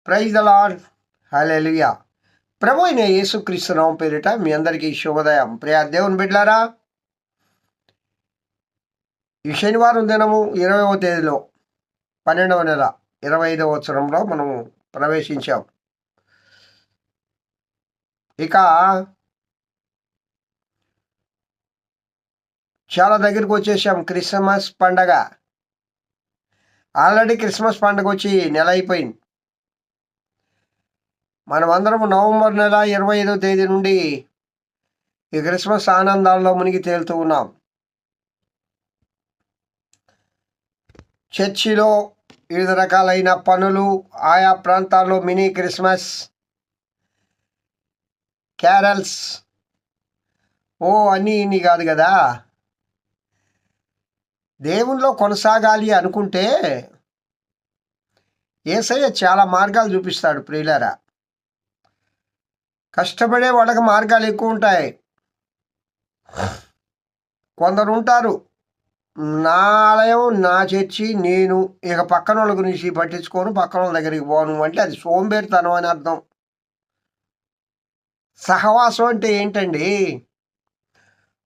Praise the Lord. Hallelujah. ప్రభు అయిన యేసుక్రీస్తు నామం పేరిట మీ అందరికీ శుభోదయం. ప్రియ దేవుని బిడ్డలారా, ఈ శనివారం దినము 20వ తేదీలో 12వ నెల 25వ సంవత్సరంలో మనము ప్రవేశించాం. ఇక చాలా దగ్గరికి వచ్చేసాం. క్రిస్మస్ పండగ ఆల్రెడీ క్రిస్మస్ పండగ వచ్చి నెల అయిపోయింది. మనమందరం నవంబర్ నెల 25వ తేదీ నుండి ఈ క్రిస్మస్ ఆనందాల్లో మునిగి తేలుతూ ఉన్నాం. చర్చిలో వివిధ రకాలైన పనులు, ఆయా ప్రాంతాల్లో మినీ క్రిస్మస్ క్యారల్స్, అన్నీ ఇన్ని కాదు కదా. దేవునిలో కొనసాగాలి అనుకుంటే యేసయ్య చాలా మార్గాలు చూపిస్తాడు. ప్రియులారా, కష్టపడే వాళ్ళకి మార్గాలు ఎక్కువ ఉంటాయి. కొందరు ఉంటారు, నా ఆలయం, నా చర్చి, నేను ఇక పక్కన వాళ్ళ గురించి పట్టించుకోను, పక్కన వాళ్ళ దగ్గరికి పోను అంటే అది సోంబేరితనం అని అర్థం. సహవాసం అంటే ఏంటండి?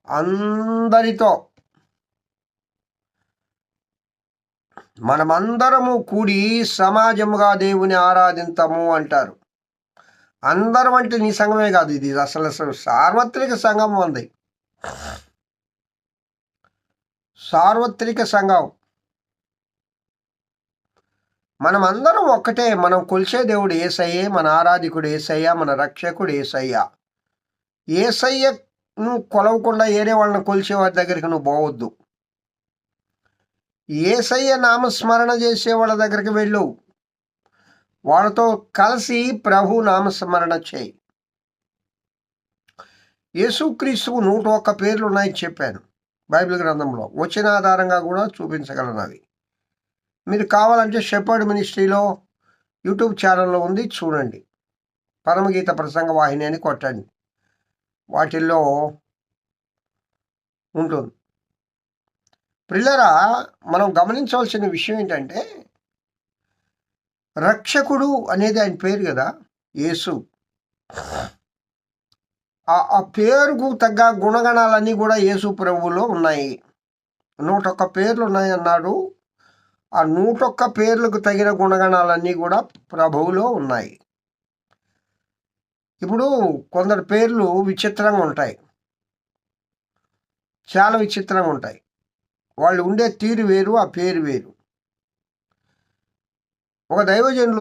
అందరితో మనమందరము కూడి సమాజముగా దేవుని ఆరాధింతము అంటారు. అందరం అంటే నీ సంఘమే కాదు, ఇది అసలు సార్వత్రిక సంఘం ఉంది. సార్వత్రిక సంఘం. మనమందరం ఒక్కటే. మనం కొలిచే దేవుడు యేసయ్యే, మన ఆరాధికుడు యేసయ్య, మన రక్షకుడు యేసయ్య. యేసయ్యను కొలవకుండా ఏరే వాళ్ళని కొలిచే వారి దగ్గరికి నువ్వు పోవద్దు. యేసయ్య నామస్మరణ చేసే వాళ్ళ దగ్గరికి వెళ్ళు. వాళ్ళతో కలిసి ప్రభు నామస్మరణ చేయి. యేసుక్రీస్తుకు 101 పేర్లు ఉన్నాయని చెప్పాను బైబిల్ గ్రంథంలో. వచ్చిన ఆధారంగా కూడా చూపించగలను. అవి మీరు కావాలంటే షెపర్డ్ మినిస్ట్రీలో యూట్యూబ్ ఛానల్లో ఉంది, చూడండి. పరమగీత ప్రసంగ వాహిని అని కొట్టండి, వాటిల్లో ఉంటుంది. ప్రియులారా, మనం గమనించవలసిన విషయం ఏంటంటే, రక్షకుడు అనేది ఆయన పేరు కదా, యేసు. ఆ పేరుకు తగ్గ గుణగణాలన్నీ కూడా యేసు ప్రభువులో ఉన్నాయి. 101 పేర్లు ఉన్నాయి అన్నాడు. ఆ 101 పేర్లకు తగిన గుణగణాలన్నీ కూడా ప్రభువులో ఉన్నాయి. ఇప్పుడు కొందరు పేర్లు విచిత్రంగా ఉంటాయి, చాలా విచిత్రంగా ఉంటాయి. వాళ్ళు ఉండే తీరు వేరు, ఆ పేరు వేరు. ఒక దైవజనులు